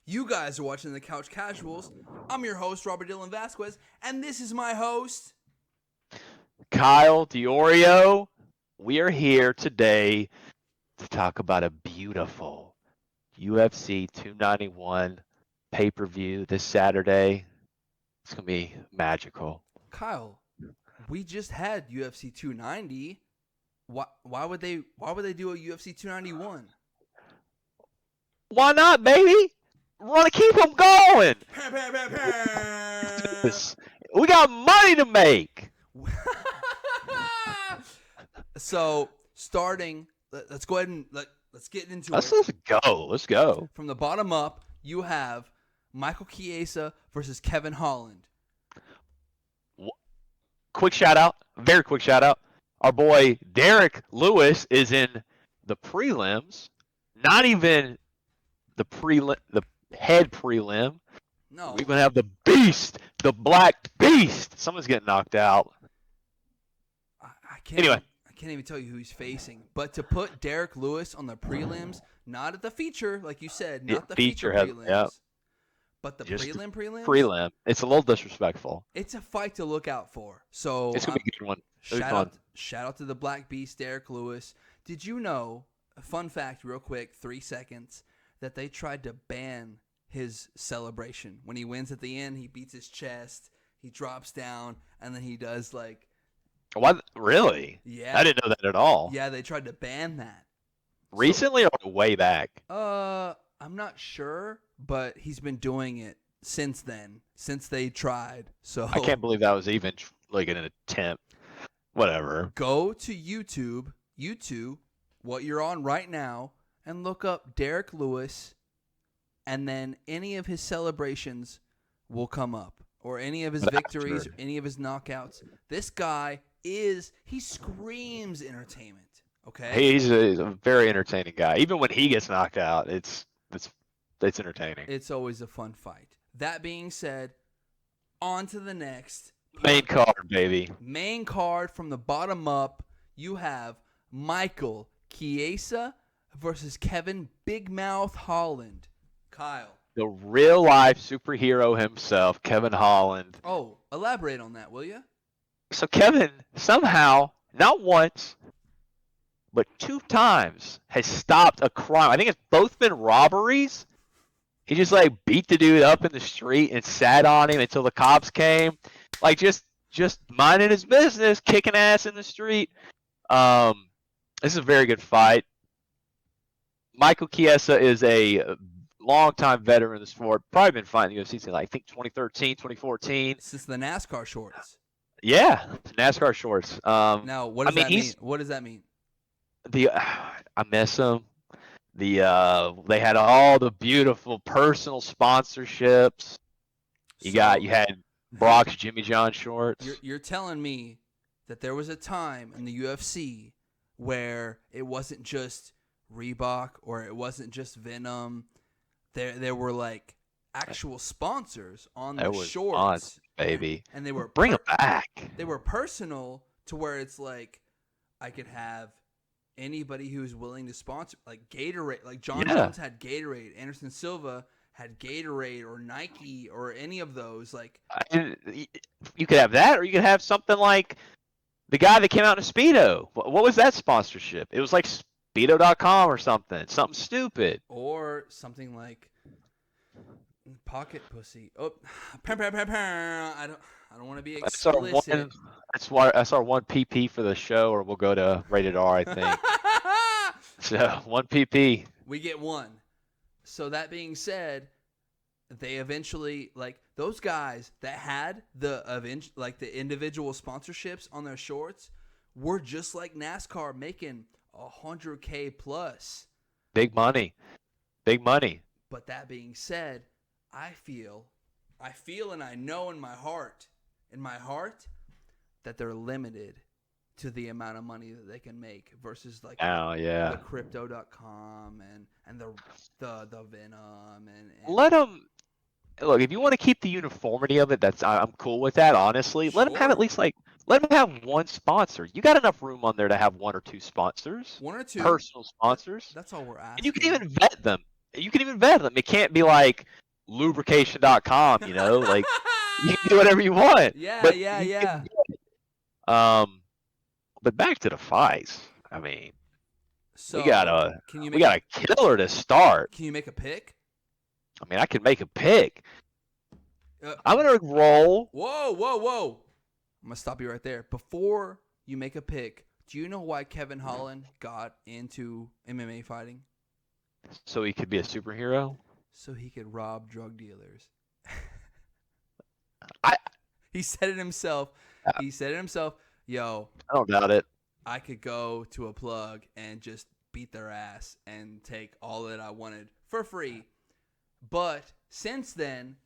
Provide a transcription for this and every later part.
You guys are watching the Couch Casuals. I'm your host, Robert Dylan Vasquez, and this is my host, Kyle Diorio. We are here today to talk about a beautiful UFC 291 pay-per-view this Saturday. It's going to be magical. Kyle. We just had UFC 290. Why would they do a UFC 291? Why not, baby? We want to keep them going. We got money to make. So, starting, let's go ahead and let's get into it. Let's go. Let's go. From the bottom up, you have Michael Chiesa versus Kevin Holland. Quick shout out, very quick shout out. Our boy Derek Lewis is in the prelims. Not even the head prelim. No, We're gonna have the beast, the Black Beast. Someone's getting knocked out. I can't. Anyway. I can't even tell you who he's facing. But to put Derek Lewis on the prelims, not at the feature, like you said, not the feature prelims, yep. But the Just prelims. Prelim. It's a little disrespectful. It's a fight to look out for. So it's gonna be a good one. Shout out to the Black Beast, Derek Lewis. Did you know? A fun fact, real quick, 3 seconds, that they tried to ban his celebration when he wins at the end. He beats his chest, he drops down, and then he does like. What? Really? Yeah. I didn't know that at all. Yeah, they tried to ban that. Recently or way back? I'm not sure, but he's been doing it since then, since they tried. So I can't believe that was even like an attempt. Whatever. Go to YouTube, what you're on right now, and look up Derek Lewis, and then any of his celebrations will come up, or any of his victories, or any of his knockouts. This guy he screams entertainment. Okay, He's a very entertaining guy. Even when he gets knocked out, it's entertaining. It's always a fun fight. That being said, on to the next. Main card, baby. Main card from the bottom up, you have Michael Chiesa versus Kevin Big Mouth Holland. Kyle. The real life superhero himself, Kevin Holland. Oh, elaborate on that, will you? So Kevin somehow, not once, but 2 times, has stopped a crime. I think it's both been robberies. He just like beat the dude up in the street and sat on him until the cops came. Like just minding his business, kicking ass in the street. This is a very good fight. Michael Chiesa is a longtime veteran of the sport. Probably been fighting the UFC since I think 2013, 2014. Since the NASCAR shorts. Yeah, NASCAR shorts. Now, what does that mean? What does that mean? I miss him. They had all the beautiful personal sponsorships. You had Brock's Jimmy John shorts. You're telling me that there was a time in the UFC where it wasn't just Reebok or it wasn't just Venom. There were like actual sponsors on the shorts, baby. And they were bring them back. They were personal to where it's like I could have anybody who's willing to sponsor, like Gatorade, like John Jones had Gatorade, Anderson Silva had Gatorade or Nike or any of those. Like you could have that, or you could have something like the guy that came out in a Speedo. What was that sponsorship? It was like Speedo.com or something stupid, or something like Pocket Pussy. Oh, I don't want to be explicit. That's our one PP for the show, or we'll go to rated R, I think. So 1 PP. We get 1. So that being said, they eventually, like those guys that had the individual sponsorships on their shorts were just like NASCAR making $100K plus. Big money. But that being said, I feel and I know in my heart that they're limited to the amount of money that they can make versus like the crypto.com and the Venom and let them look. If you want to keep the uniformity of it, I'm cool with that. Honestly, sure. Let them have at least let them have one sponsor. You got enough room on there to have 1 or 2 sponsors, 1 or 2 personal sponsors. That's all we're asking. And you can even vet them. You can even vet them. It can't be like lubrication.com, you know, like you can do whatever you want. Yeah, But yeah, you yeah. can, but back to the fights. I mean, we got So, a can you we make got a killer to start. a pick? I mean, I can make a pick. Uh, I'm gonna roll. whoa, whoa, whoa! I'm gonna stop you right there. Before you make a pick, do you know why Kevin Holland got into MMA fighting? So he could be a superhero. So he could rob drug dealers. I He said it himself. He said it himself. Yo, I don't doubt it. I could go to a plug and just beat their ass and take all that I wanted for free. But since then,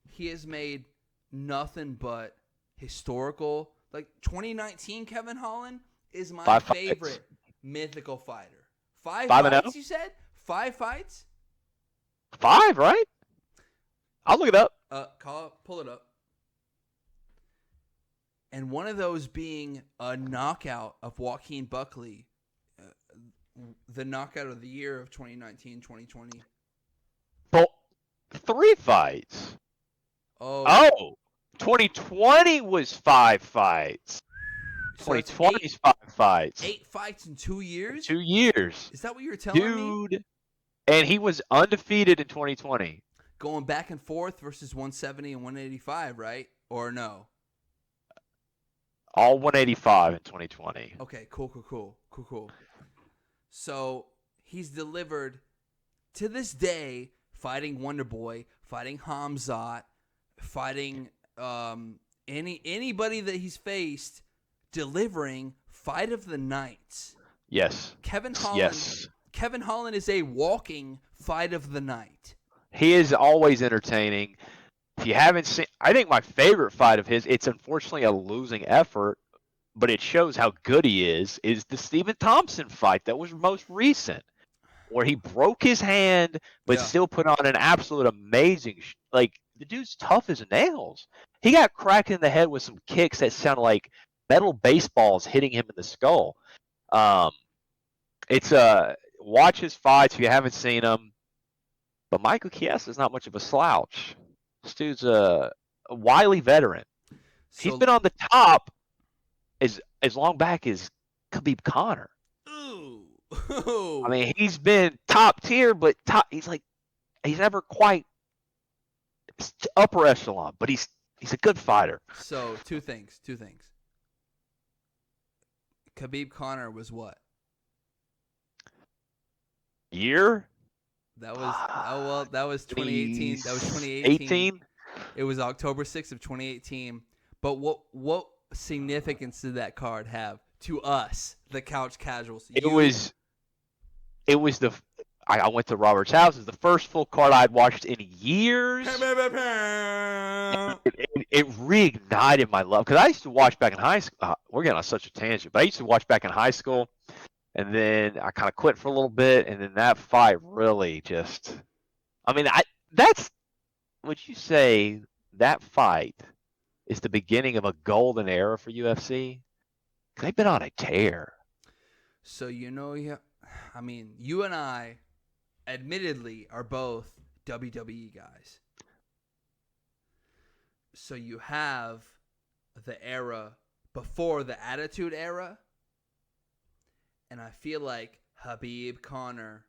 he has made nothing but historical. Like 2019, Kevin Holland is my 5 fights. favorite mythical fighter. 5 5-0? fights, you said? 5 fights? 5, right? I'll look it up. Pull it up. And one of those being a knockout of Joaquin Buckley, the knockout of the year of 2019, 2020. But 3 fights. Oh, 2020 was 5 fights. so it's 2020 is 5 fights. 8 fights in 2 years? 2 years. Is that what you were telling me? Dude. And he was undefeated in 2020. Going back and forth versus 170 and 185, right? Or no? All 185 in 2020. Okay, cool. So he's delivered to this day, fighting Wonder Boy, fighting Hamzat, fighting anybody that he's faced, delivering fight of the nights. Yes. Kevin Holland. Yes. Kevin Holland is a walking fight of the night. He is always entertaining. If you haven't seen, I think my favorite fight of his, it's unfortunately a losing effort, but it shows how good he is the Stephen Thompson fight that was most recent, where he broke his hand but still put on an absolute amazing, like, the dude's tough as nails. He got cracked in the head with some kicks that sound like metal baseballs hitting him in the skull. It's watch his fights if you haven't seen them. But Michael Chiesa is not much of a slouch. This dude's a wily veteran. He's been on the top as long back as Khabib Conor. Ooh. I mean, he's been top tier, but he's never quite upper echelon. But he's a good fighter. So two things. Khabib Conor was what? Year? That was 2018. That was 2018. 18? It was October 6th of 2018. But what significance did that card have to us, the couch casuals? It was I went to Robert's house. It's the first full card I'd watched in years. It reignited my love, because I used to watch back in high school. We're getting on such a tangent, but I used to watch back in high school, and then I kind of quit for a little bit, and then that fight really just. I mean, would you say that fight is the beginning of a golden era for UFC? Because they've been on a tear. So I mean, you and I, admittedly, are both WWE guys. So you have the era before the Attitude Era, and I feel like Khabib Conor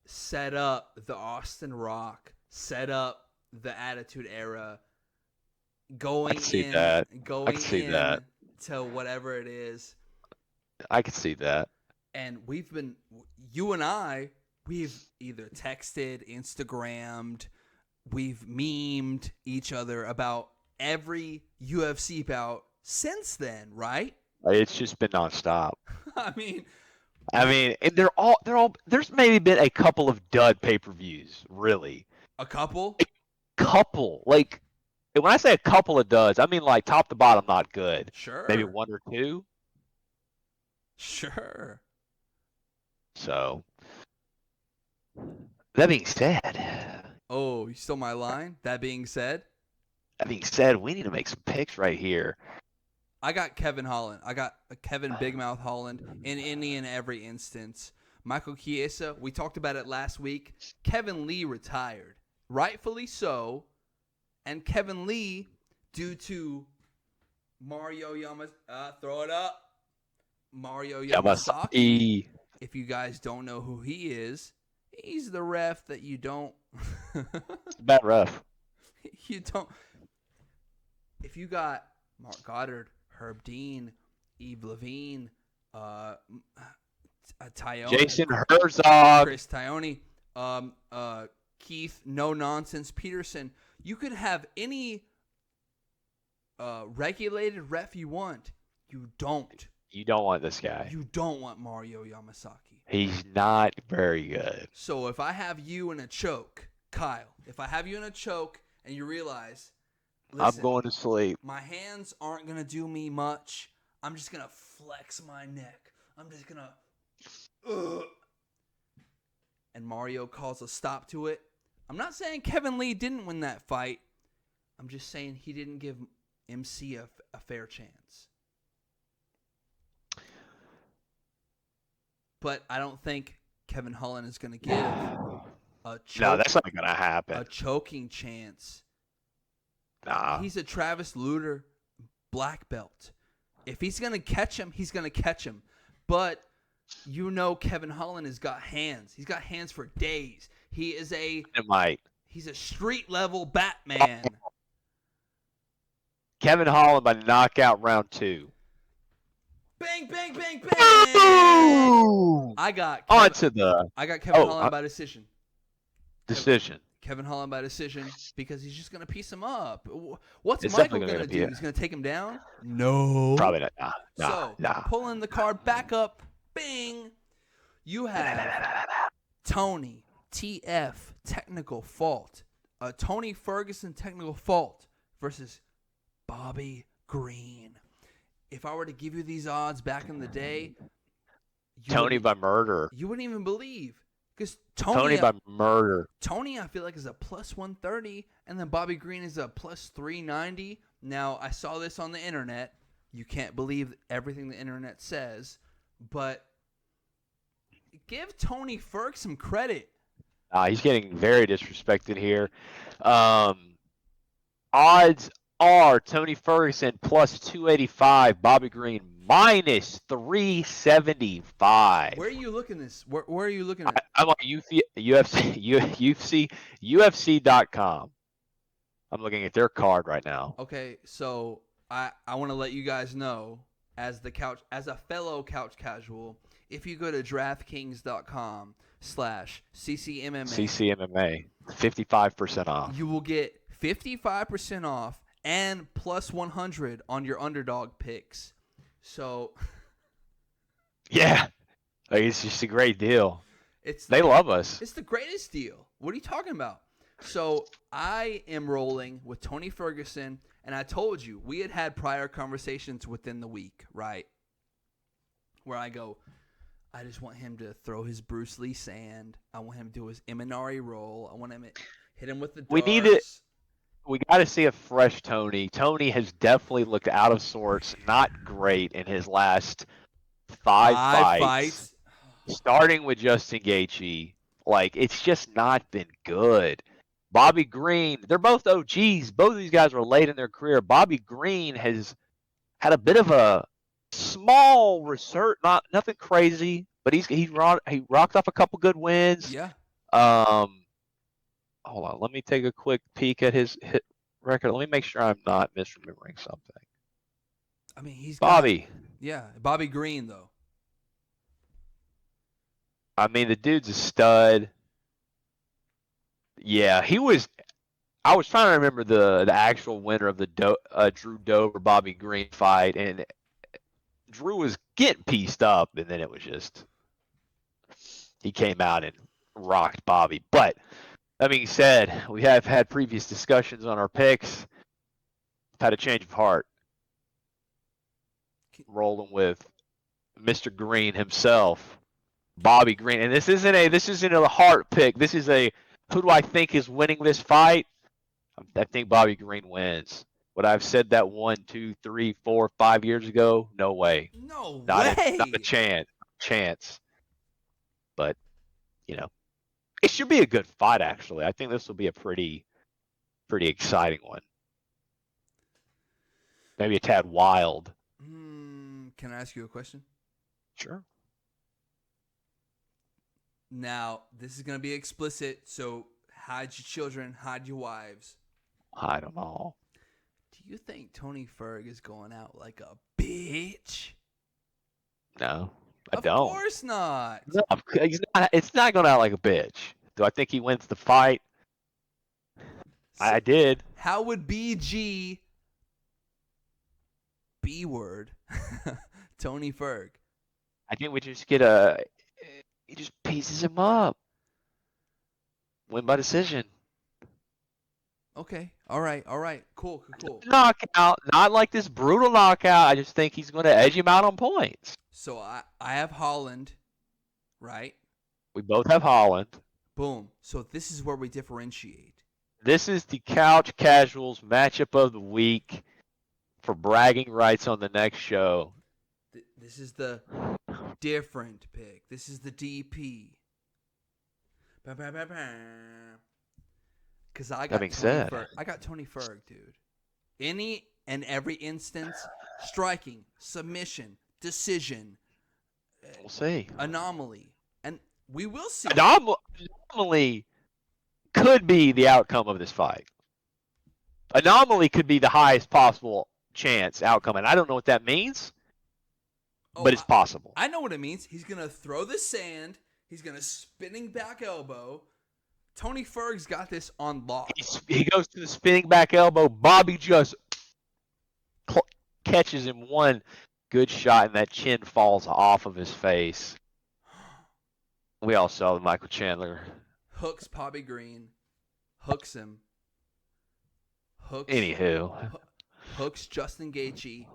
set up the Austin Rock, set up the Attitude Era, going in to whatever it is. I could see that. And you and I, we've either texted, Instagrammed, we've memed each other about every UFC bout since then, right? It's just been nonstop. I mean, and they're all. There's maybe been a couple of dud pay-per-views, really. A couple? Like, when I say a couple of duds, I mean like top to bottom not good. Sure. Maybe 1 or 2. Sure. So, that being said. Oh, you stole my line? That being said, we need to make some picks right here. I got Kevin Holland. I got Kevin Big Mouth Holland in any and every instance. Michael Chiesa, we talked about it last week. Kevin Lee retired. Rightfully so. And Kevin Lee, due to Mario throw it up. Mario Yamasaki. If you guys don't know who he is, he's the ref that you don't. Bad ref. You don't. If you got Mark Goddard, Herb Dean, Yves Levine, Tyone, Jason Herzog, Chris Tyone, Keith No Nonsense Peterson, you could have any regulated ref you want. You don't. You don't want this guy. You don't want Mario Yamasaki. He's not very good. So if I have you in a choke, Kyle, if I have you in a choke and you realize, listen, I'm going to sleep. My hands aren't going to do me much. I'm just going to flex my neck. I'm just going to... And Mario calls a stop to it. I'm not saying Kevin Lee didn't win that fight. I'm just saying he didn't give MC a fair chance. But I don't think Kevin Holland is going to give No, that's not going to happen. A choking chance. Nah. He's a Travis Lutter black belt. If he's going to catch him, he's going to catch him. But you know Kevin Holland has got hands. He's got hands for days. He is He's a street level Batman. Kevin Holland by knockout round 2. Bang, bang, bang, bang. Boom! I got Kevin Holland by decision. Decision. Kevin Holland by decision because he's just going to piece him up. What's It's Michael going to be do? He's going to take him down? No. Probably not. Nah. Pulling the card back up. Bing. You have Tony TF technical fault. Tony Ferguson technical fault versus Bobby Green. If I were to give you these odds back in the day, Tony by murder. You wouldn't even believe. Because Tony by murder. Tony, I feel like, is a plus 130, and then Bobby Green is a plus 390. Now, I saw this on the internet. You can't believe everything the internet says, but give Tony Ferg some credit. He's getting very disrespected here. Odds are Tony Ferguson plus 285, Bobby Green minus 375. Where are you looking this? Where are you looking at? I'm on UFC.com. I'm looking at their card right now. Okay, so I want to let you guys know, as a fellow couch casual, if you go to DraftKings.com/CCMMA, 55% off. You will get 55% off and plus 100 on your underdog picks. So, yeah, it's just a great deal. They love us. It's the greatest deal. What are you talking about? So I am rolling with Tony Ferguson, and I told you we had prior conversations within the week, right? Where I go, I just want him to throw his Bruce Lee sand. I want him to do his Imanari roll. I want him to hit him with the darts. We need it. We got to see a fresh Tony. Tony has definitely looked out of sorts, not great in his last five fights. Starting with Justin Gaethje, it's just not been good. Bobby Green, they're both OGs. Both of these guys are late in their career. Bobby Green has had a bit of a small research, nothing crazy, but he rocked off a couple good wins. Yeah. Hold on, let me take a quick peek at his hit record. Let me make sure I'm not misremembering something. I mean, he's Bobby. Bobby Green though. I mean, the dude's a stud. Yeah, he was. I was trying to remember the actual winner of the Drew Dober Bobby Green fight, and Drew was getting pieced up, and then it was just he came out and rocked Bobby. But that being said, we have had previous discussions on our picks. I've had a change of heart. Rolling with Mr. Green himself, Bobby Green, and this isn't a heart pick. This is a who do I think is winning this fight? I think Bobby Green wins. Would I have said that 1, 2, 3, 4, 5 years ago? No way. No way. Not a chance. But, it should be a good fight, actually. I think this will be a pretty exciting one. Maybe a tad wild. Can I ask you a question? Sure. Now, this is going to be explicit, so hide your children, hide your wives. I don't know. Do you think Tony Ferg is going out like a bitch? No, I Of don't. course not. No, it's not going out like a bitch. Do I think he wins the fight? I did. How would BG B word Tony Ferg? I think we just he just pieces him up. Win by decision. Okay. All right. Cool. Knockout, not like this brutal knockout. I just think he's going to edge him out on points. So I have Holland, right? We both have Holland. Boom. So this is where we differentiate. This is the Couch Casuals matchup of the week for bragging rights on the next show. This is the different pick. This is the DP. Because I got Tony Ferg, dude. Any and every instance, striking, submission, decision. We'll see. Anomaly. And we will see. Anomaly could be the outcome of this fight. Anomaly could be the highest possible chance outcome. And I don't know what that means, but it's possible. I know what it means. He's going to throw the sand. He's going to spinning back elbow. Tony Ferg's got this on lock. He goes to the spinning back elbow. Bobby just catches him one good shot, and that chin falls off of his face. We all saw the Michael Chandler. Hooks Bobby Green. Hooks him. Hooks Justin Gaethje.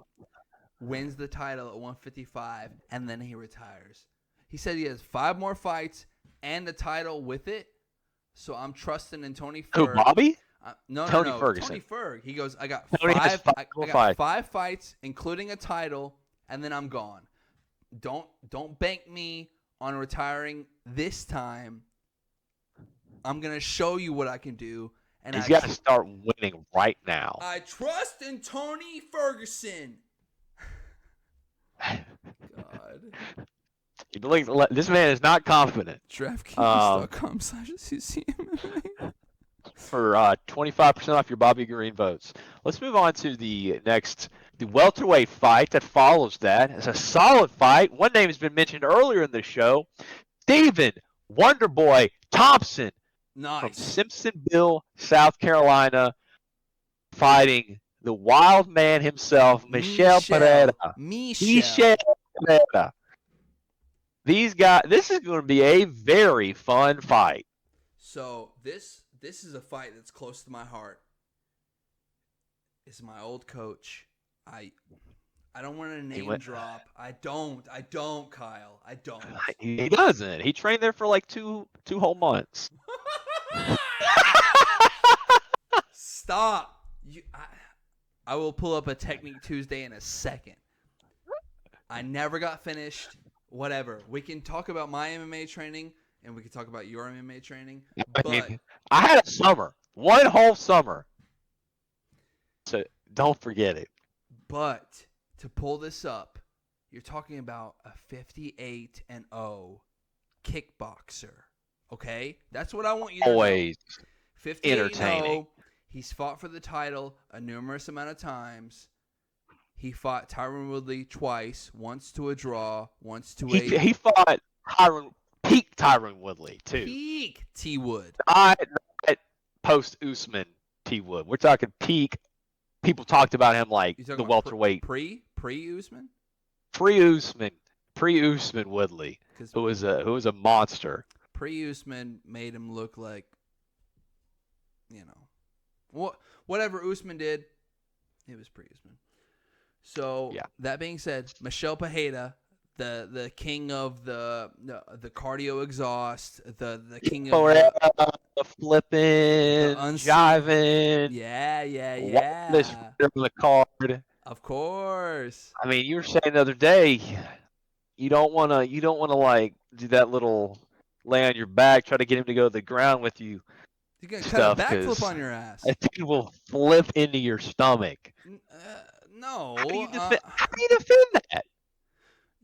Wins the title at 155, and then he retires. He said he has 5 more fights and a title with it. So I'm trusting in Tony Ferg. Who, Bobby? No, Ferguson. Tony Ferg. He goes, I got five fights, including a title, and then I'm gone. Don't bank me on retiring this time. I'm gonna show you what I can do. And he's got to start winning right now. I trust in Tony Ferguson. God. This man is not confident. DraftKings.com/CCMMA. For 25% off your Bobby Green votes. Let's move on to the welterweight fight that follows that. It's a solid fight. One name has been mentioned earlier in the show. David Wonderboy Thompson from Simpsonville, South Carolina, fighting the wild man himself, Michel Pereira. Michel Pereira. These guys, this is going to be a very fun fight. So this is a fight that's close to my heart. It's my old coach. I don't want to name drop. I don't, Kyle. I don't. He doesn't. He trained there for like two whole months. Stop. I will pull up a Technique Tuesday in a second. I never got finished. Whatever. We can talk about my MMA training, and we can talk about your MMA training. I had a summer. One whole summer. So don't forget it. But to pull this up, you're talking about a 58-0 kickboxer. Okay? That's what I want you to always know. 58-0. He's fought for the title a numerous amount of times. He fought Tyron Woodley twice, once to a draw, once to He fought peak Tyron Woodley, too. Peak T. Wood. Not post Usman T. Wood. We're talking peak. People talked about him like the welterweight. Pre-Usman? Pre-Usman Woodley, who was a monster. Pre-Usman made him look like, whatever Usman did, it was pre-Usman. So that being said, Michel Pereira, the king of the cardio exhaust, the king of the flipping, jiving. Yeah. This on the card. Of course. I mean, you were saying the other day, you don't want to like do that little lay on your back, try to get him to go to the ground with you, You're gonna cut a stuff, backflip because on your ass. that thing will flip into your stomach. No, How do you defend that?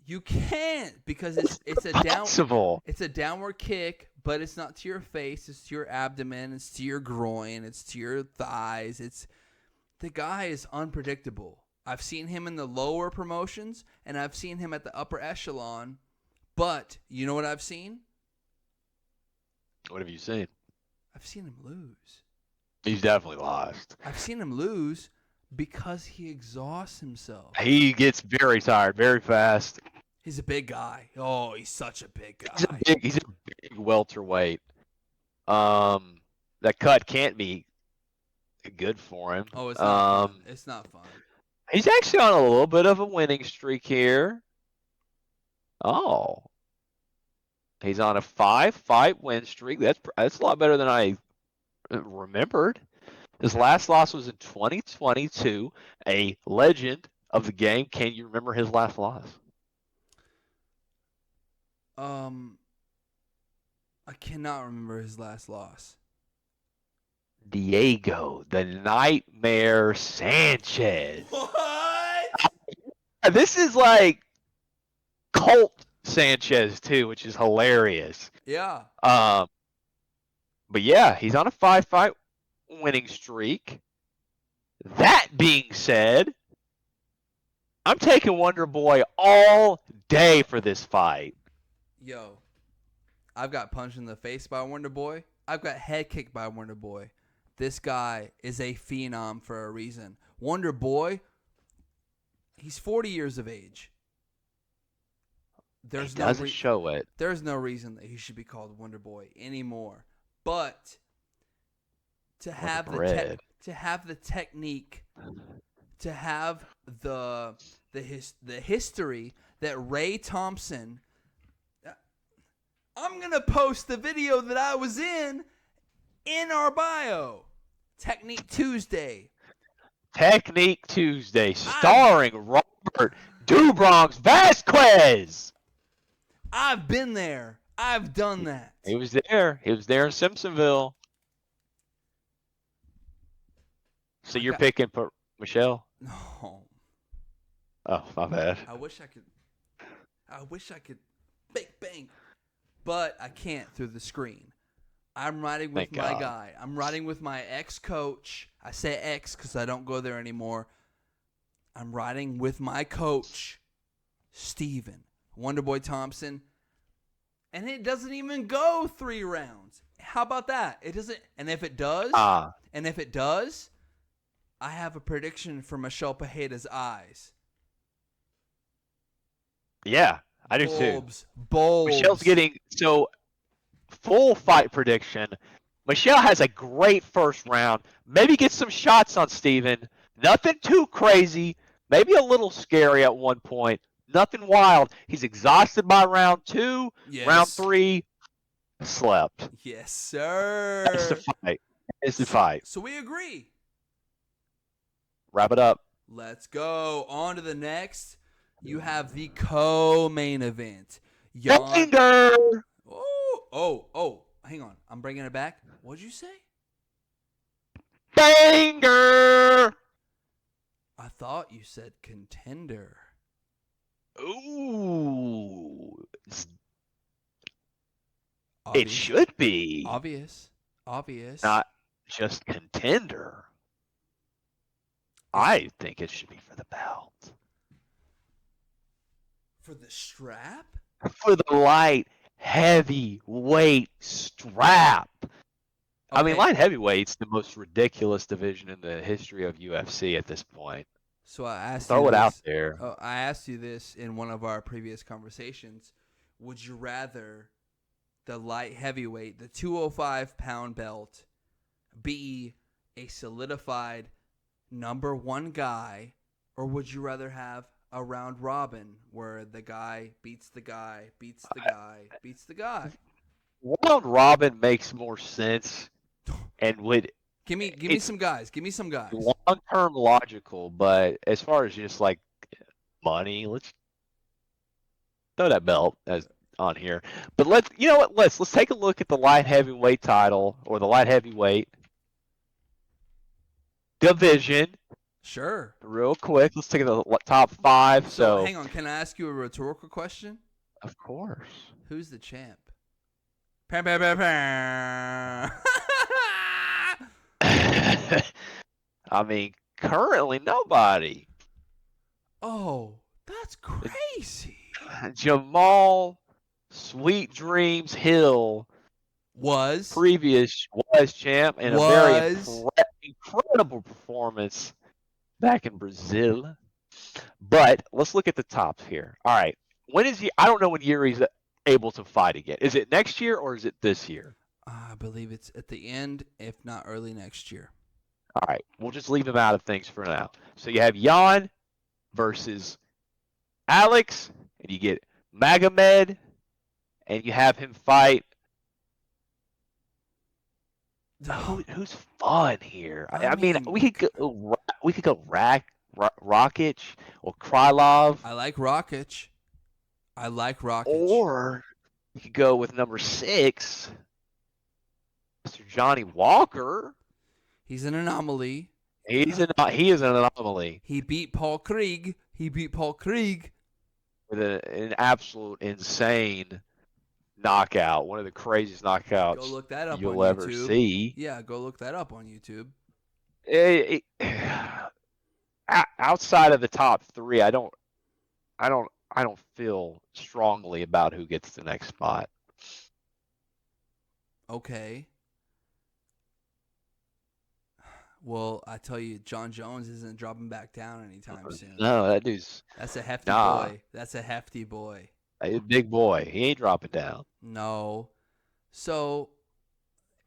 you can't, because it's Possible. it's a downward kick, but it's not to your face. It's to your abdomen. It's to your groin. It's to your thighs. The guy is unpredictable. I've seen him in the lower promotions, and I've seen him at the upper echelon. But you know what I've seen? What have you seen? I've seen him lose. He's definitely lost. I've seen him lose because he exhausts himself. He gets very tired very fast. He's a big guy. Oh, he's such a big guy. He's a big welterweight. That cut can't be good for him. Oh, it's not fun. It's not fun. He's actually on a little bit of a winning streak here. Oh. He's on a 5-fight win streak. That's a lot better than I remembered. His last loss was in 2022. A legend of the game. Can you remember his last loss? I cannot remember his last loss. Diego, the Nightmare Sanchez. What? This is like Colt Sanchez too, which is hilarious. Yeah. But yeah, he's on a 5-fight winning streak. That being said, I'm taking Wonder Boy all day for this fight. Yo, I've got punched in the face by Wonder Boy. I've got head kicked by Wonder Boy. This guy is a phenom for a reason. Wonder Boy, he's 40 years of age. He doesn't show it. There's no reason that he should be called Wonder Boy anymore. But to have the technique, to have the history that Ray Thompson. I'm gonna post the video that I was in our bio. Technique Tuesday, starring Robert Dubronx Vasquez. I've been there. I've done that. He was there. He was there in Simpsonville. So you're picking for Michelle? No. Oh, my bad. I wish I could bang, but I can't through the screen. I'm riding with my guy. I'm riding with my ex-coach. I say ex because I don't go there anymore. I'm riding with my coach, Steven Wonderboy Thompson. And it doesn't even go 3 rounds. How about that? It doesn't. And if it does, I have a prediction for Michelle Pajeda's eyes. Yeah, I do too. Bulbs. Michelle's getting full fight prediction. Michelle has a great first round. Maybe get some shots on Steven. Nothing too crazy. Maybe a little scary at one point. Nothing wild. He's exhausted by round 2. Yes. Round 3, slept. Yes, sir. That's the fight. It's the fight. So we agree. Wrap it up. Let's go. On to the next. You have the co-main event. Banger! Oh. Hang on. I'm bringing it back. What'd you say? Banger! I thought you said contender. Ooh. Obvious. It should be. Obvious. Not just contender. I think it should be for the belt. For the strap? For the light heavyweight strap. Okay. I mean, light heavyweight's the most ridiculous division in the history of UFC at this point. So I asked Throw it out there. I asked you this in one of our previous conversations. Would you rather the light heavyweight, the 205-pound belt, be a solidified number 1 guy, or would you rather have a round robin where the guy beats the guy, beats the guy, beats the guy? Round robin makes more sense and would give me some guys. Give me some guys. Long-term logical, but as far as just like money, let's throw that belt as on here. But let's take a look at the light heavyweight title or the light heavyweight division Sure. real quick. Let's take the top 5. So hang on, can I ask you a rhetorical question? Of course. Who's the champ? Pam, pam, pam, pam. I mean, currently nobody. Oh, that's crazy. Jamal Sweet Dreams Hill was champ in a very incredible performance back in Brazil. But let's look at the tops here. All right. When is he? I don't know when Yuri's able to fight again. Is it next year or is it this year? I believe it's at the end, if not early next year. All right. We'll just leave him out of things for now. So you have Jan versus Alex, and you get Magomed, and you have him fight. Who's fun here? I mean, we could go Rakic or Krylov. I like Rakic. Or you could go with number 6, Mr. Johnny Walker. He's an anomaly. He is an anomaly. He beat Paul Krieg. With an absolute insane knockout. One of the craziest knockouts go look that up you'll on ever YouTube. see. Yeah, go look that up on YouTube. Outside of the top 3, I don't feel strongly about who gets the next spot. Okay. Well, I tell you, John Jones isn't dropping back down anytime soon. No, that dude's... That's a hefty boy. That's a hefty boy. He's a big boy. He ain't dropping down. No. So,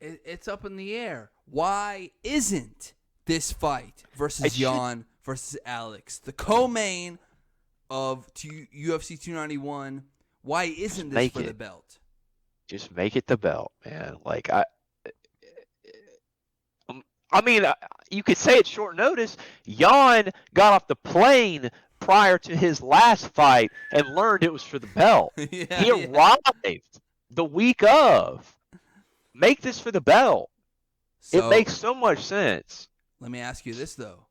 it's up in the air. Why isn't this fight versus Jan versus Alex, the co-main of UFC 291, why isn't this for the belt? Just make it the belt, man. Like, I mean, you could say it's short notice. Jan got off the plane prior to his last fight and learned it was for the belt. He arrived the week of. Make this for the belt. So, it makes so much sense. Let me ask you this, though.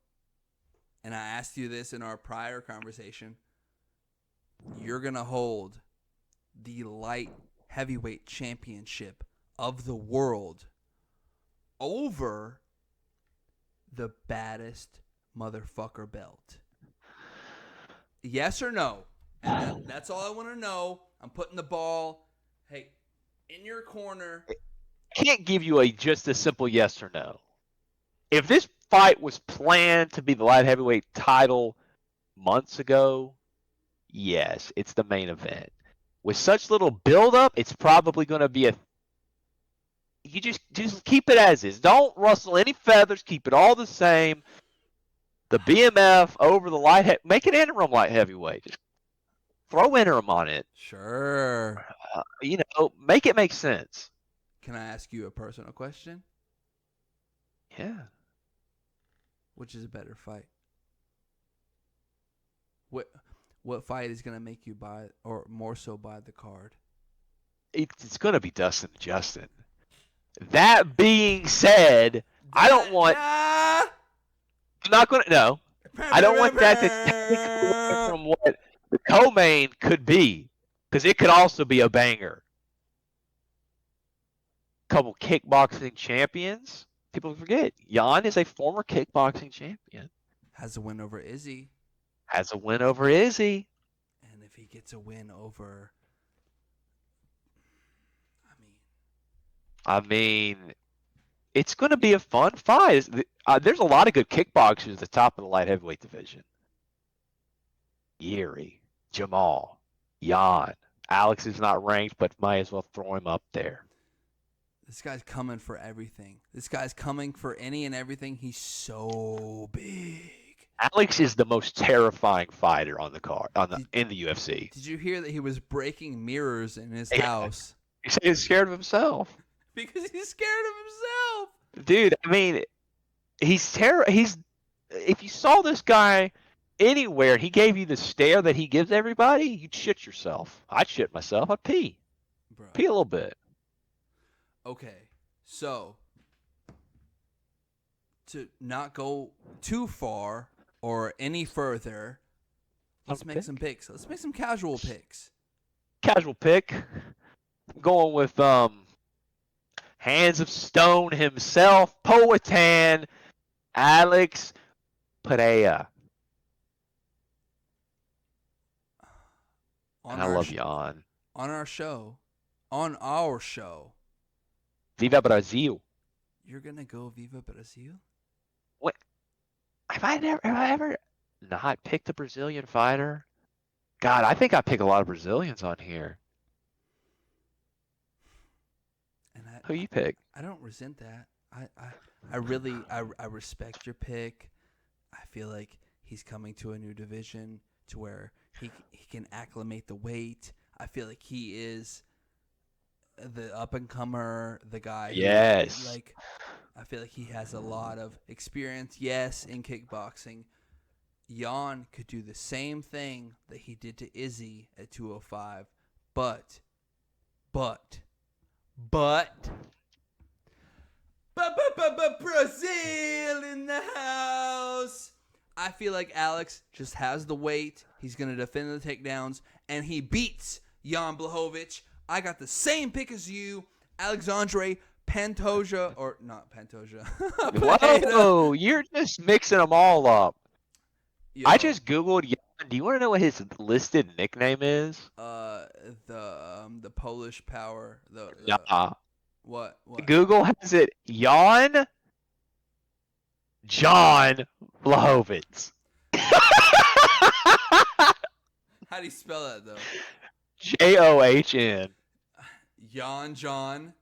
And I asked you this in our prior conversation. You're going to hold the light heavyweight championship of the world over the baddest motherfucker belt. Yes or no? And that's all I want to know. I'm putting the ball, in your corner. I can't give you just a simple yes or no. If this fight was planned to be the light heavyweight title months ago, yes, it's the main event. With such little buildup, it's probably going to be you just keep it as is. Don't rustle any feathers. Keep it all the same. The BMF over the make it interim light heavyweight. Just throw interim on it. Sure. Make it make sense. Can I ask you a personal question? Yeah. Which is a better fight? What fight is going to make you buy, or more so buy the card? It's going to be Dustin and Justin. That being said, I don't want... I'm not going to... No. I don't want that to take away from what the co-main could be. Because it could also be a banger. Couple kickboxing champions. People forget. Jan is a former kickboxing champion. Has a win over Izzy. And if he gets a win over... I mean, it's going to be a fun fight. There's a lot of good kickboxers at the top of the light heavyweight division. Yuri, Jamal, Jan. Alex is not ranked, but might as well throw him up there. This guy's coming for everything. This guy's coming for any and everything. He's so big. Alex is the most terrifying fighter on the card in the UFC. Did you hear that he was breaking mirrors in his house? He said he's scared of himself. Because he's scared of himself. Dude, I mean, if you saw this guy anywhere and he gave you the stare that he gives everybody, you'd shit yourself. I'd shit myself. I'd pee. Bro. Pee a little bit. Okay, so to not go too far or any further, let's make some picks. Let's make some casual picks. Casual pick. I'm going with Hands of Stone himself, Poatan, Alex Pereira. And I love Jan. On our show, Viva Brazil. You're gonna go Viva Brazil? What? Have I ever not picked a Brazilian fighter? God, I think I pick a lot of Brazilians on here. And who you pick? I don't resent that. I really respect your pick. I feel like he's coming to a new division to where he can acclimate the weight. I feel like he is the up and comer, the guy. Yes. Like, I feel like he has a lot of experience. Yes, in kickboxing. Jan could do the same thing that he did to Izzy at 205, but Brazil in the house. I feel like Alex just has the weight. He's going to defend the takedowns, and he beats Jan Blachowicz. I got the same pick as you, Alexandre Pantoja, or not Pantoja. Whoa, you're just mixing them all up. Yo. I just Googled Jan. Do you want to know what his listed nickname is? The Polish Power. Yeah. What? Google has it. Jan John Blachowicz. How do you spell that though? John. Jan John.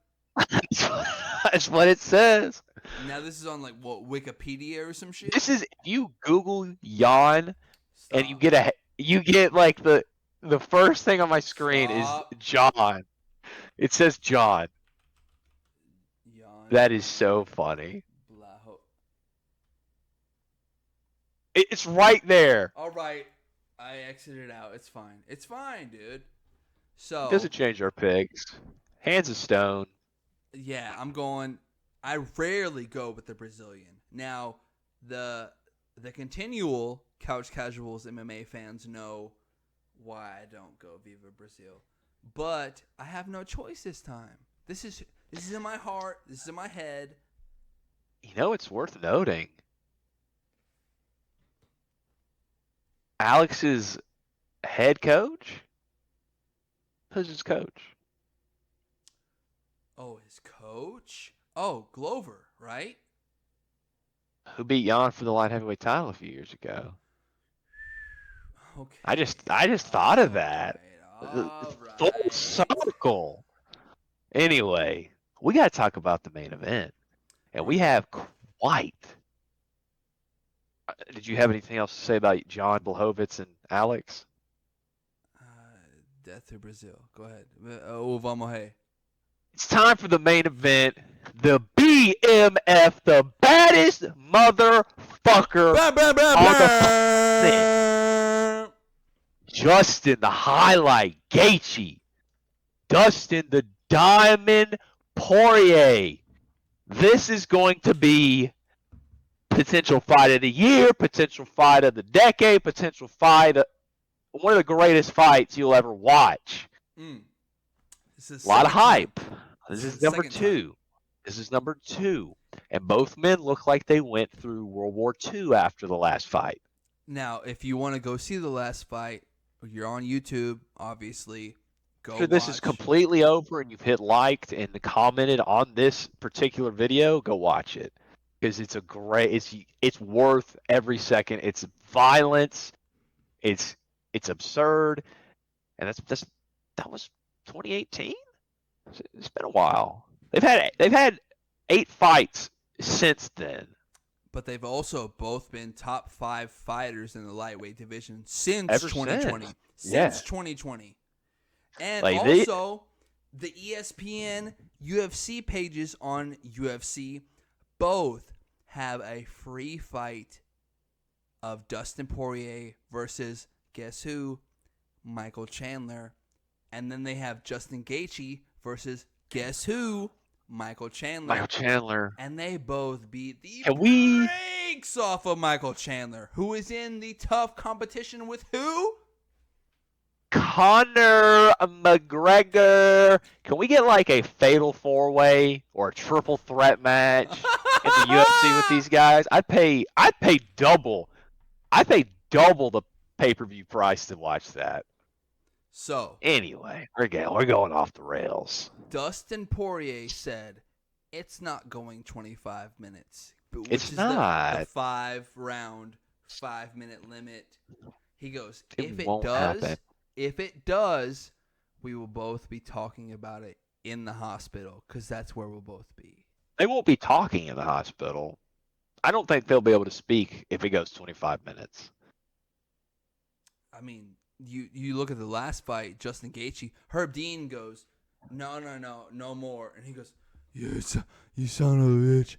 That's what it says. Now this is on like what, Wikipedia or some shit? This is, if you Google Jan Stop. and you get like the first thing on my screen is John. It says John. That is so funny. It's right there. All right. I exited out. It's fine. It's fine, dude. So it doesn't change our picks. Hands of Stone. Yeah, I rarely go with the Brazilian. Now, the continual Couch Casuals MMA fans know why I don't go Viva Brazil. But I have no choice this time. This is in my heart. This is in my head. You know, it's worth noting. Alex's head coach? Who's his coach? Oh, his coach? Oh, Glover, right? Who beat Jan for the light heavyweight title a few years ago. Okay. I just thought of that. All Full right. circle. Anyway, we got to talk about the main event. And we have quite. Did you have anything else to say about Jan Blachowicz and Alex? Death to Brazil. Go ahead. Vamos aí. It's time for the main event. The BMF, the baddest motherfucker on the planet. Justin, the highlight, Gaethje. Dustin, the Diamond Poirier. This is going to be potential fight of the year, potential fight of the decade, potential fight of one of the greatest fights you'll ever watch. A lot of hype. This is number two. This is number two. And both men look like they went through World War II after the last fight. Now, if you want to go see the last fight, you're on YouTube, obviously. Go After this is completely over and you've hit liked and commented on this particular video, go watch it. Because it's it's worth every second. It's violence. It's absurd. And that was 2018? It's been a while. They've had 8 fights since then. But they've also both been top 5 fighters in the lightweight division since 2020. Since 2020. And like also, the ESPN UFC pages on UFC both have a free fight of Dustin Poirier versus guess who? Michael Chandler. And then they have Justin Gaethje versus guess who? Michael Chandler. Michael Chandler. And they both beat the Can we brakes off of Michael Chandler, who is in the tough competition with who? Conor McGregor. Can we get like a fatal 4-way or a triple threat match in the UFC with these guys? I'd pay double. I'd pay double the pay-per-view price to watch that. So, anyway, we're going off the rails. Dustin Poirier said it's not going 25 minutes. It's not. The 5-round, 5-minute limit. He goes, It won't happen. If it does, we will both be talking about it in the hospital because that's where we'll both be. They won't be talking in the hospital. I don't think they'll be able to speak if it goes 25 minutes. I mean, you look at the last fight, Justin Gaethje, Herb Dean goes, no more. And he goes, you son of a bitch.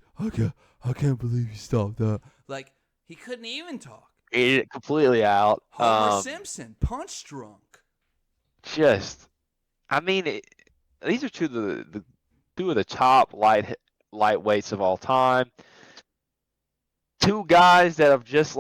I can't believe you stopped that. Like, he couldn't even talk. Completely out. Homer Simpson, punch drunk. These are two of the top lightweights of all time. Two guys that have just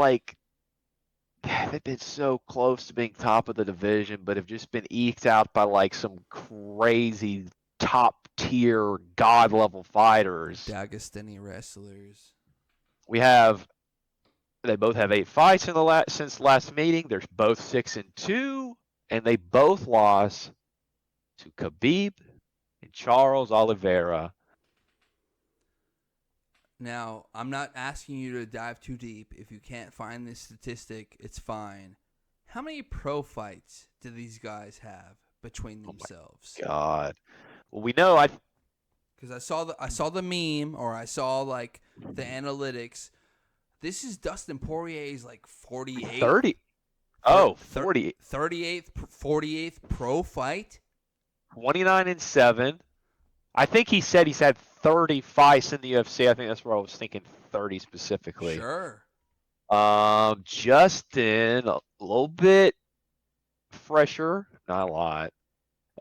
they've been so close to being top of the division, but have just been eked out by like some crazy top tier god level fighters. Dagestani wrestlers. They both have 8 fights since last meeting. They're both 6-2, and they both lost to Khabib and Charles Oliveira. Now, I'm not asking you to dive too deep. If you can't find this statistic, it's fine. How many pro fights do these guys have between themselves? Oh my God. Well, we know because I saw the meme, or I saw like the analytics. This is Dustin Poirier's like 48th. 30. Oh, 40. 48th pro fight. 29-7. I think he said he's had 30 fights in the UFC. I think that's where I was thinking 30 specifically. Sure. Justin, a little bit fresher, not a lot.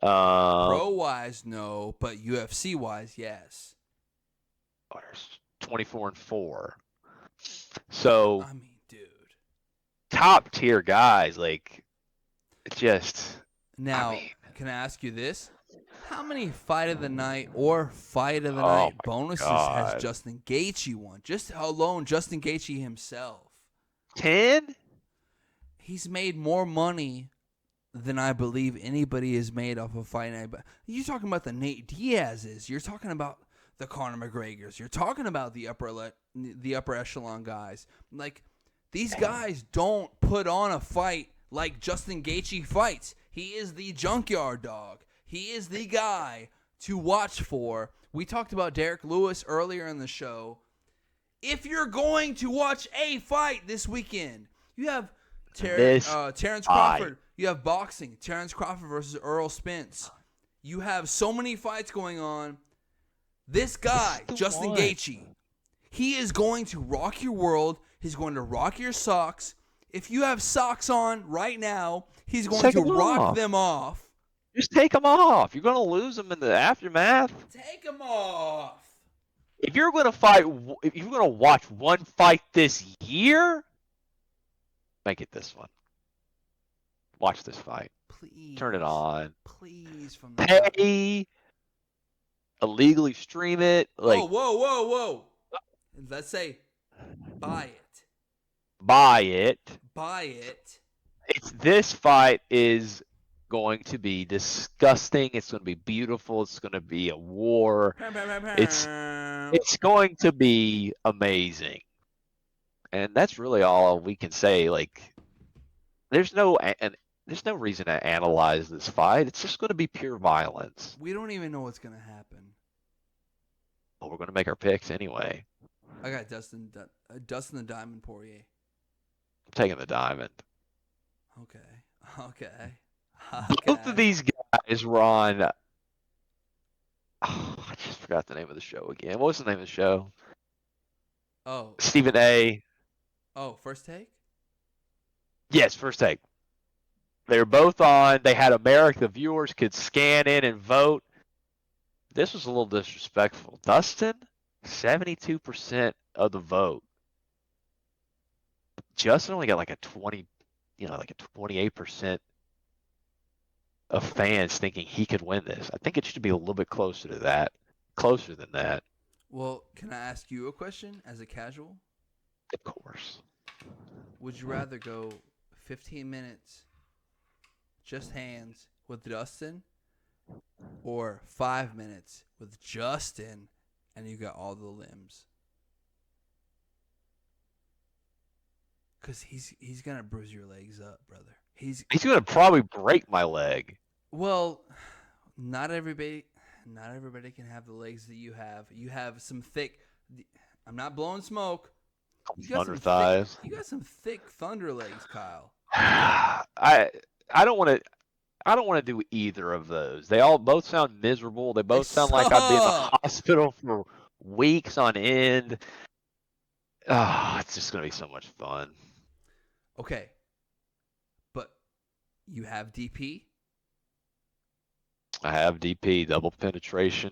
Pro-wise, no, but UFC-wise, yes. 24-4. So, I mean, dude, top tier guys, Now, can I ask you this? How many fight of the night or fight of the night bonuses has Justin Gaethje won? Just alone, Justin Gaethje himself. 10? He's made more money than I believe anybody has made off of fight night. But you're talking about the Nate Diaz's. You're talking about the Conor McGregors. You're talking about the upper echelon guys. Like, these guys don't put on a fight like Justin Gaethje fights. He is the junkyard dog. He is the guy to watch for. We talked about Derek Lewis earlier in the show. If you're going to watch a fight this weekend, you have Terrence Crawford. You have boxing, Terrence Crawford versus Earl Spence. You have so many fights going on. This guy, Justin Gaethje, he is going to rock your world. He's going to rock your socks. If you have socks on right now, he's going to rock them off. Just take them off. You're going to lose them in the aftermath. Take them off. If you're going to watch one fight this year, make it this one. Watch this fight. Please. Turn it on. Please. Pay. Illegally stream it. Whoa. Let's say buy it. Buy it. This fight is going to be disgusting. It's going to be beautiful. It's going to be a war. It's going to be amazing. And that's really all we can say. There's no reason to analyze this fight. It's just going to be pure violence. We don't even know what's going to happen. Well, we're going to make our picks anyway. I got Dustin the Diamond Poirier. I'm taking the Diamond. Okay. Both of these guys were on. I just forgot the name of the show again. What was the name of the show? Oh. Stephen A. Oh, First Take? Yes, first take. They were both on. They had America. The viewers could scan in and vote. This was a little disrespectful. Dustin, 72% of the vote. Justin only got like a 20, like a 28% of fans thinking he could win this. I think it should be a little bit closer to that. Closer than that, Well, can I ask you a question as a casual? of course. Would you rather go 15 minutes just hands with Dustin or 5 minutes with Justin and you got all the limbs? Because he's going to bruise your legs up, brother. He's going to probably break my leg. Well, not everybody can have the legs that you have. You have some thick. I'm not blowing smoke. Thunder thighs. You got some thick thunder legs, Kyle. I don't want to. I don't want to do either of those. They both sound miserable. They both sound like I'd be in the hospital for weeks on end. It's just going to be so much fun. Okay. But you have DP? I have DP, double penetration.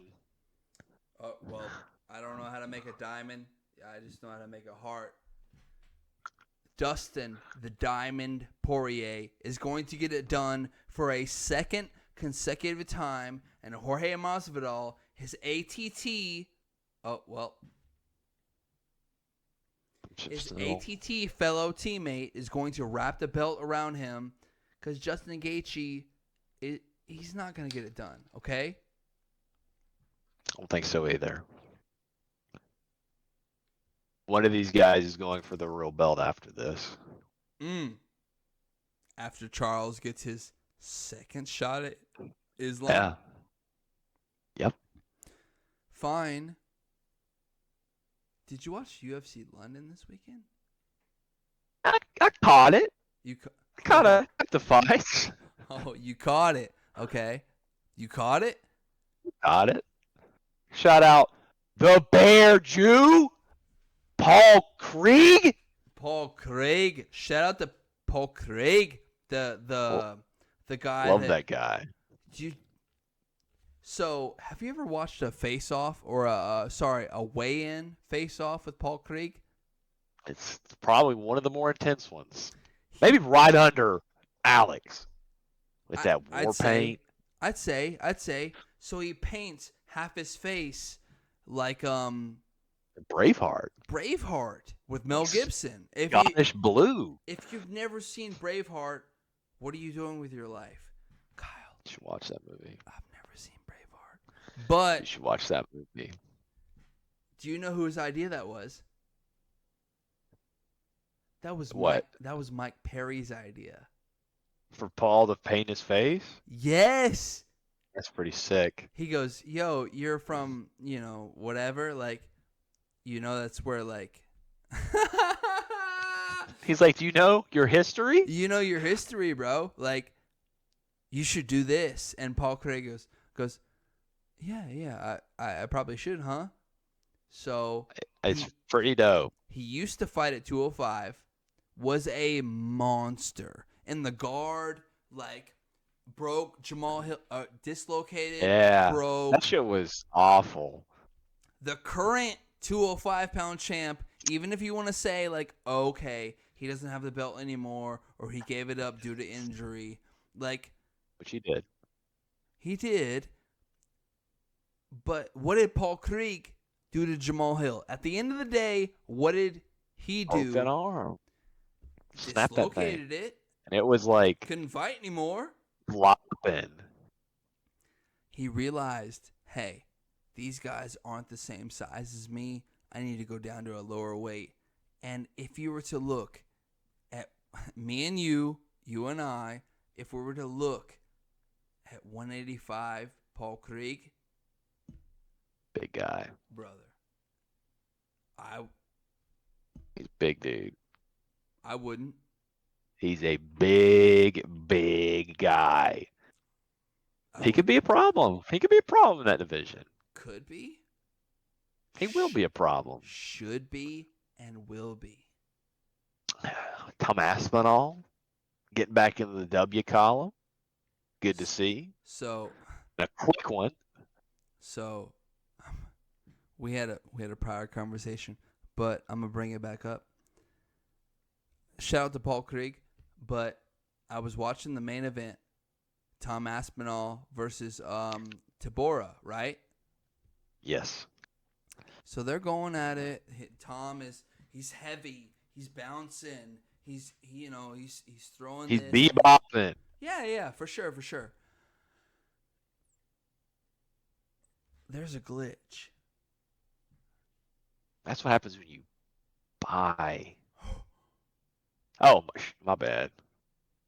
Well, I don't know how to make a diamond. I just know how to make a heart. Dustin, the Diamond Poirier, is going to get it done for a second consecutive time. And Jorge Masvidal, his ATT, his ATT fellow teammate is going to wrap the belt around him because Justin Gaethje, he's not going to get it done, okay? I don't think so either. One of these guys is going for the real belt after this. After Charles gets his second shot at Islam? Yeah. Yep. Fine. Did you watch UFC London this weekend? I caught it. You caught the fights. Oh, you caught it. Okay. You caught it? Got it. Shout out the Bear Jew, Paul Craig. Paul Craig. Shout out to Paul Craig, the guy. Love that guy. So, have you ever watched a face-off or a weigh-in face-off with Paul Craig? It's probably one of the more intense ones. Maybe right under Alex with that war paint. I'd say. So he paints half his face like Braveheart with Mel Gibson. Scottish blue. If you've never seen Braveheart, what are you doing with your life, Kyle? You should watch that movie. I've never seen Braveheart, but you should watch that movie. Do you know whose idea that was? That was what? That was Mike Perry's idea. For Paul to paint his face? Yes. That's pretty sick. He goes, yo, you're from, whatever. Like, that's where, like. He's like, do you know your history? You know your history, bro. Like, you should do this. And Paul Craig goes, yeah, I probably should, huh? So. It's pretty dope. He used to fight at 205, was a monster. And the guard, like, broke Jamal Hill, dislocated. Yeah, broke. That shit was awful. The current 205-pound champ, even if you want to say, like, okay, he doesn't have the belt anymore, or he gave it up due to injury, like. Which he did. He did. But what did Paul Craig do to Jamal Hill? At the end of the day, what did he do? Broke that arm. Snapped that thing. Dislocated it. And it was like. Couldn't fight anymore. Flopping. He realized, hey, these guys aren't the same size as me. I need to go down to a lower weight. And if you were to look at me and you and I, if we were to look at 185, Paul Craig. Big guy. Brother. He's a big dude. I wouldn't. He's a big guy. He could be a problem. He could be a problem in that division. Could be. He will be a problem. Should be and will be. Tom Aspinall. getting back into the W column. Good to see. So, A quick one. so we had a prior conversation, but I'm gonna bring it back up. Shout out to Paul Krieg, but I was watching the main event, Tom Aspinall versus Tabora, right? Yes. So they're going at it. He's heavy. He's bouncing. He's throwing He's this. bebopping. Yeah, for sure. There's a glitch. That's what happens when you buy. Oh, my bad.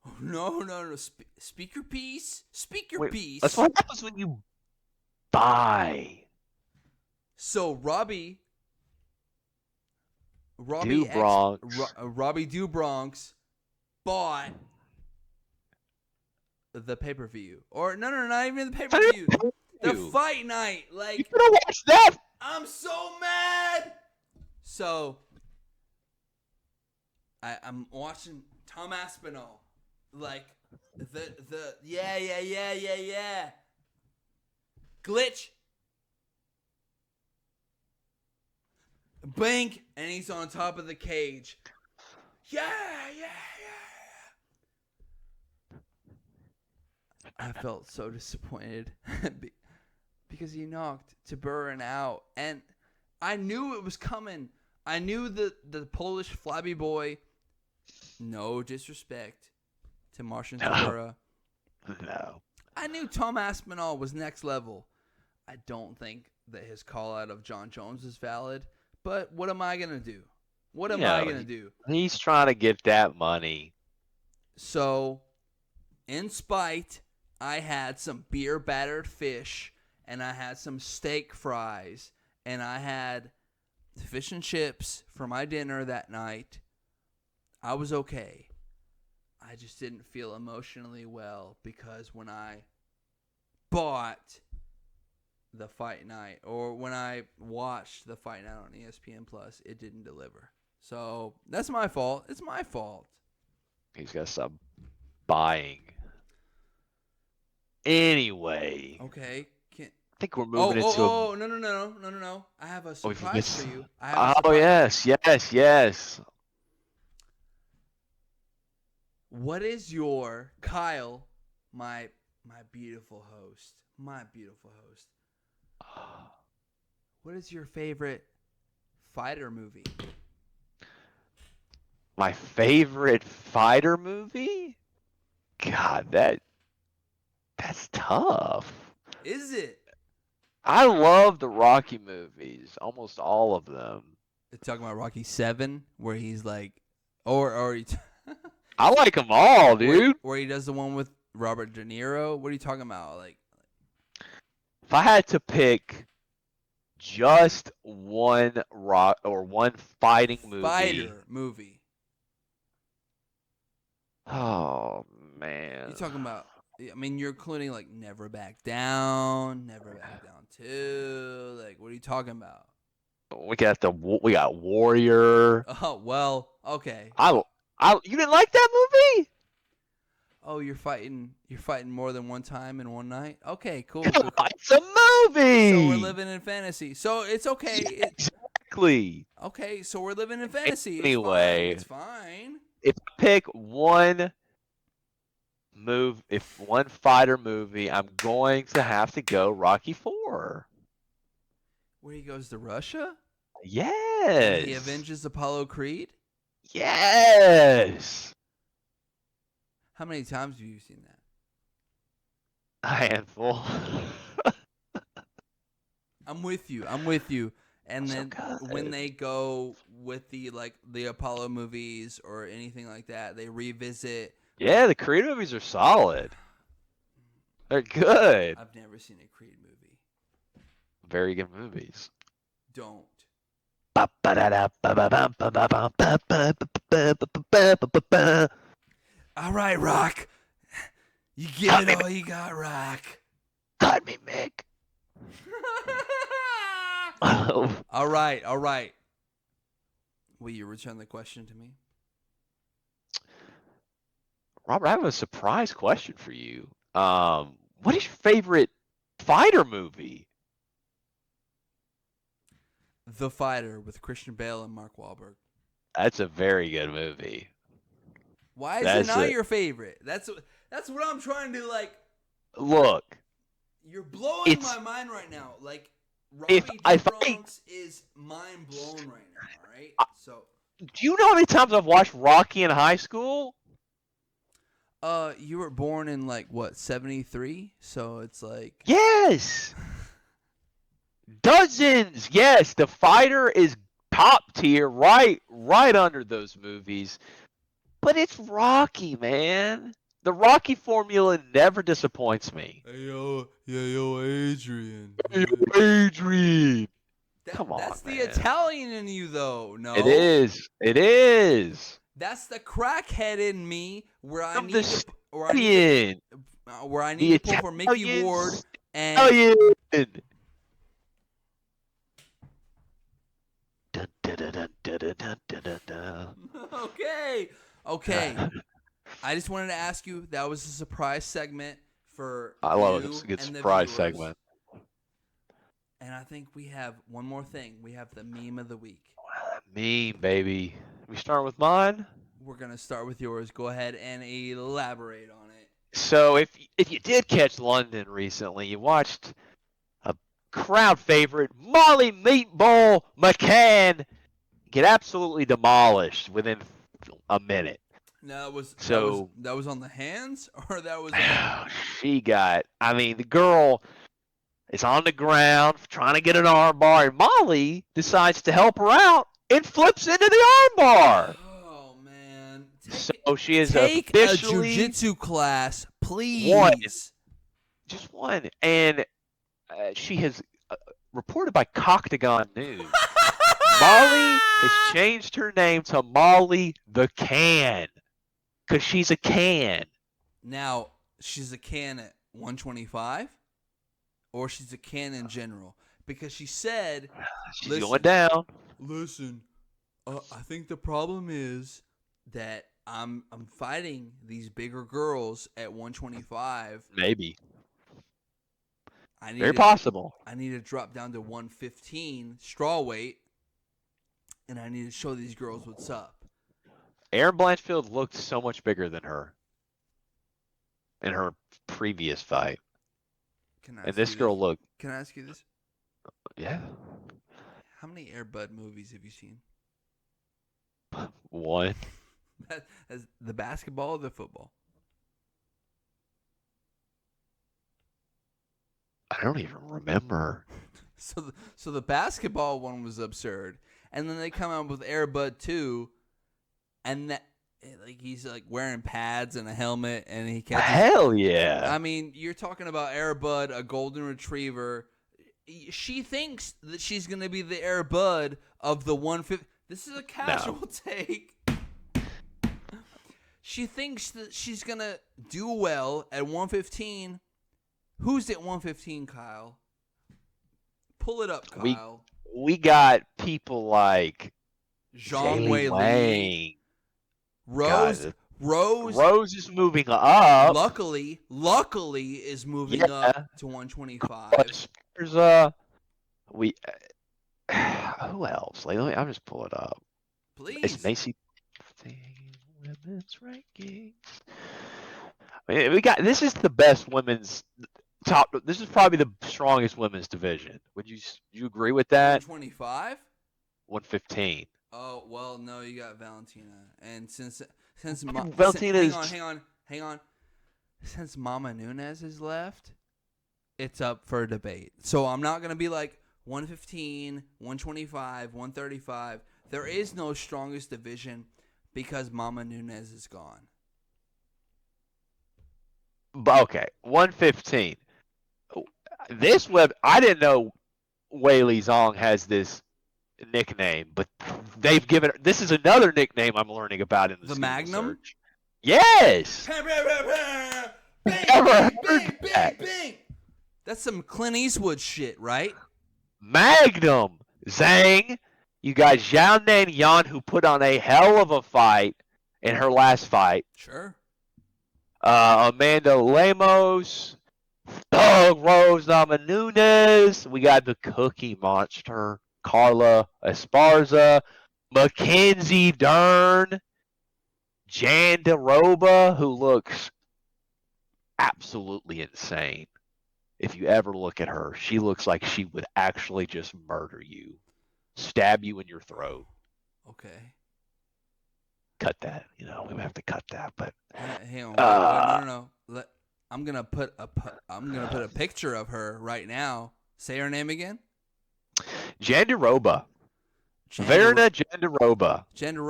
Oh, no. Speaker piece. Wait, Piece. that's what happens when you buy. So Robbie Dubronx bought the pay-per-view. Or no, not even the pay-per-view. The fight night. Like, you could have watched that. I'm so mad. So I'm watching Tom Aspinall. Like the yeah. Glitch. Bang, and he's on top of the cage. Yeah. I felt so disappointed because he knocked Taburin out, and I knew it was coming. I knew the Polish flabby boy. No disrespect to Marcin Tabura. No. I knew Tom Aspinall was next level. I don't think that his call out of John Jones is valid, but what am I going to do? What am I going to do? He's trying to get that money. So, in spite, I had some beer battered fish, and I had some steak fries, and I had fish and chips for my dinner that night. I was okay. I just didn't feel emotionally well because when I bought the fight night, or when I watched the fight night on ESPN Plus, it didn't deliver. So that's my fault. It's my fault. He's got to stop buying. Anyway. Okay. I think we're moving into. No. I have a surprise for you. Yes. What is your Kyle, my beautiful host? What is your favorite fighter movie? My favorite fighter movie? God, that's tough. Is it? I love the Rocky movies, almost all of them. You're talking about Rocky 7, where he's like, or he I like them all, dude. Where he does the one with Robert De Niro. What are you talking about? Like, if I had to pick just one one fighting movie. Oh man. You talking about? I mean, you're including like Never Back Down, Never Back Down 2. Like, what are you talking about? We got Warrior. Oh well, okay. You didn't like that movie? Oh, you're fighting more than one time in one night? Okay, cool. It's a movie. So we're living in fantasy. So it's okay. Exactly. Okay, so we're living in fantasy. Anyway, it's fine. If I pick one fighter movie, I'm going to have to go Rocky 4. Where he goes to Russia? Yes. And he avenges Apollo Creed? Yes. How many times have you seen that? A handful. I'm with you. And then when they go with the Apollo movies or anything like that, they revisit. Yeah, the Creed movies are solid. They're good. I've never seen a Creed movie. Very good movies. Don't. All right, Rock. You give it all you got, Rock. Cut me, Mick. All right. Will you return the question to me? Robert, I have a surprise question for you. What is your favorite fighter movie? The Fighter with Christian Bale and Mark Wahlberg. That's a very good movie. Why is it That's not a your favorite? That's what I'm trying to like. look. You're blowing It's my mind right now. Like if Robbie I D. think. Bronx is mind blown right now. All right, so Do you know how many times I've watched Rocky in high school? you were born in like what 73? So it's like Yes, dozens. Yes, The Fighter is top tier, right under those movies. But it's Rocky, man. The Rocky formula never disappoints me. Hey yo, Adrian. Hey, Adrian. Come on, That's the man. Italian in you, though. It No, is. It is. that's the crackhead in me, I'm the stallion. where I need The to pull for Mickey Italian Ward and stallion. Dun, dun, dun, dun, dun, dun, dun, dun. okay. I just wanted to ask you. That was a surprise segment for I love it. you It's a good and the surprise viewers. segment. And I think we have one more thing. We have the meme of the week. Me, baby. We start with mine. We're gonna start with yours. Go ahead and elaborate on it. So if you did catch London recently, you watched a crowd favorite, Molly Meatball McCann, get absolutely demolished within a minute. Now So that was on the hands, or that was she got. I mean, the girl is on the ground trying to get an armbar, and Molly decides to help her out and flips into the armbar. Oh man! So she is Take officially a jujitsu class, please. One. Just one, and she has reported by Coctagon News. Molly has changed her name to Molly the Can, because she's a can. Now she's a can at 125, or she's a can in general, because she said She's going down. Listen, I think the problem is that I'm fighting these bigger girls at 125. Maybe. I need Very possible. I need to drop down to 115 straw weight, and I need to show these girls what's up. Erin Blanchfield looked so much bigger than her in her previous fight. And this girl looked. Can I ask you this? Yeah. How many Air Bud movies have you seen? One. As the basketball or the football? I don't even remember. So the basketball one was absurd, and then they come out with Air Bud 2, and that like he's like wearing pads and a helmet, and he catches. Hell yeah! I mean, you're talking about Air Bud, a golden retriever. She thinks that she's gonna be the Air Bud of the 150. This is a casual take. She thinks that she's gonna do well at 115. Who's at 115, Kyle? Pull it up, Kyle. We got people like Zhang Wei Li. Rose is moving up. Luckily is moving up to 125. There's who else? Like, I'll just pull it up. Please. It's Macy women's rankings. I mean, we got this is the best women's top. This is probably the strongest women's division. Would you agree with that? 125? 115. Oh, well, no, you got Valentina. And since Valentina hang on. Since Mama Nunes has left, it's up for debate. So I'm not going to be like 115, 125, 135. There is no strongest division because Mama Nunes is gone. Okay, 115. I didn't know Wei Li Zong has this nickname, but they've given her. This is another nickname I'm learning about in the Magnum. Search. Yes. Never heard that. That's some Clint Eastwood shit, right? Magnum. Zhang. You got Zhao Nan Yan, who put on a hell of a fight in her last fight. Sure. Amanda Lemos, Rose Namajunas. We got the Cookie Monster, Carla Esparza, Mackenzie Dern, Jandaroba, who looks absolutely insane. If you ever look at her, she looks like she would actually just murder you, stab you in your throat. Okay. Cut that. We would have to cut that. But Hang on. Wait, no. I'm gonna put a picture of her right now. Say her name again. Jandaroba. Verna Jandaroba.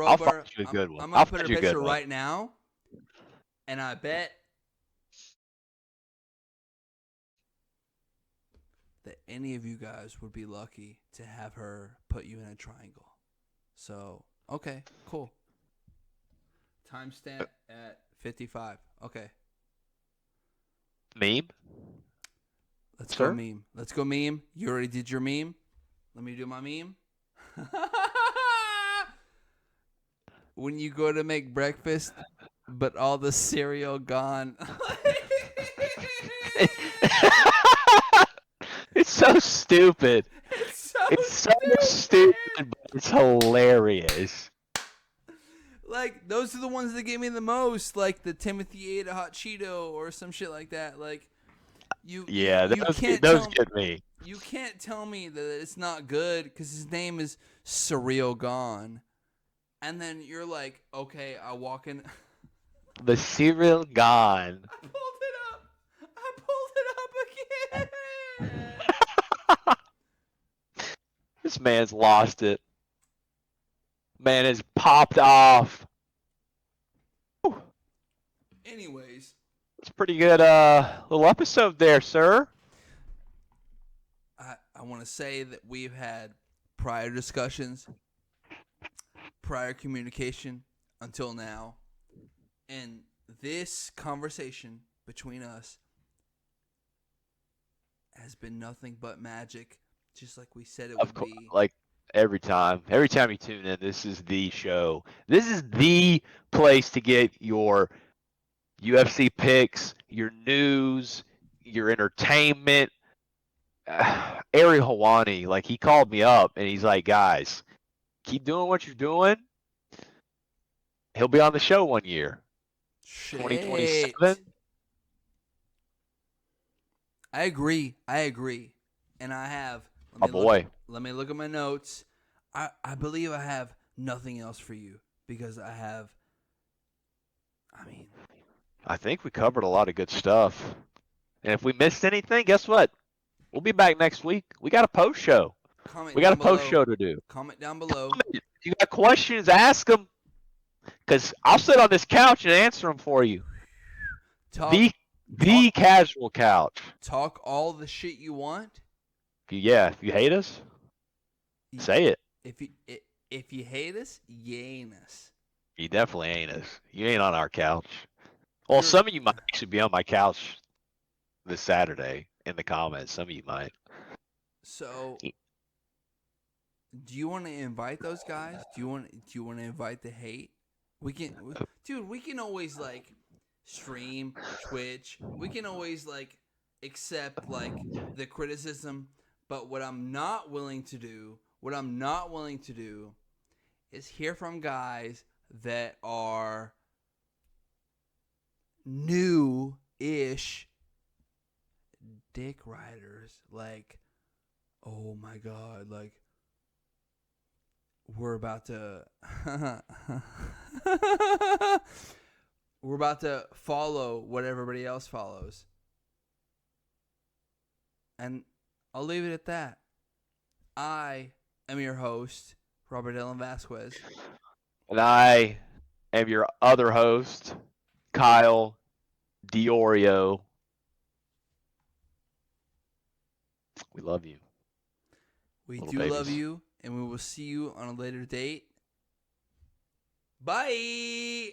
I'll find you a good one. I'm I'll gonna put find a you a good picture one. right now, and I bet that any of you guys would be lucky to have her put you in a triangle. So, okay, cool. Timestamp at 55. Okay. Meme? Let's Sir? go meme. Let's go meme. You already did your meme. Let me do my meme. When you go to make breakfast, but all the cereal gone. It's so stupid. It's so stupid, but it's hilarious. Like, those are the ones that get me the most. Like, the Timothy ate a hot Cheeto or some shit like that. Like, you can't get me. You can't tell me that it's not good because his name is Surreal Gone. And then you're like, okay, I walk in. The cereal gone. I pulled it up again. This man's lost it. Man has popped off. Whew. Anyways. It's a pretty good little episode there, sir. I want to say that we've had prior discussions, prior communication until now. And this conversation between us has been nothing but magic, just like we said it would be. Like every time you tune in, this is the show. This is the place to get your UFC picks, your news, your entertainment. Ari Hawani, like, he called me up and he's like, guys, keep doing what you're doing. He'll be on the show one year. Shit. 2027. I agree. And I have. Let me look at my notes. I believe I have nothing else for you because I think we covered a lot of good stuff. And if we missed anything, guess what? We'll be back next week. We got a post show. We got a post show to do. Comment down below. If you got questions, ask them. Because I'll sit on this couch and answer them for you. The casual couch. Talk all the shit you want. If you hate us, say it. If you hate us, you ain't us. You definitely ain't us. You ain't on our couch. Well, some of you might actually be on my couch this Saturday in the comments. Some of you might. So, do you want to invite those guys? Do you want to invite the hate? We can always like stream Twitch. We can always like accept like the criticism. But what I'm not willing to do is hear from guys that are new-ish dick riders. Like, oh my God, like, we're about to follow what everybody else follows. And I'll leave it at that. I am your host, Robert Ellen Vasquez. And I am your other host, Kyle Diorio. We love you. We do love you, and we will see you on a later date. Bye!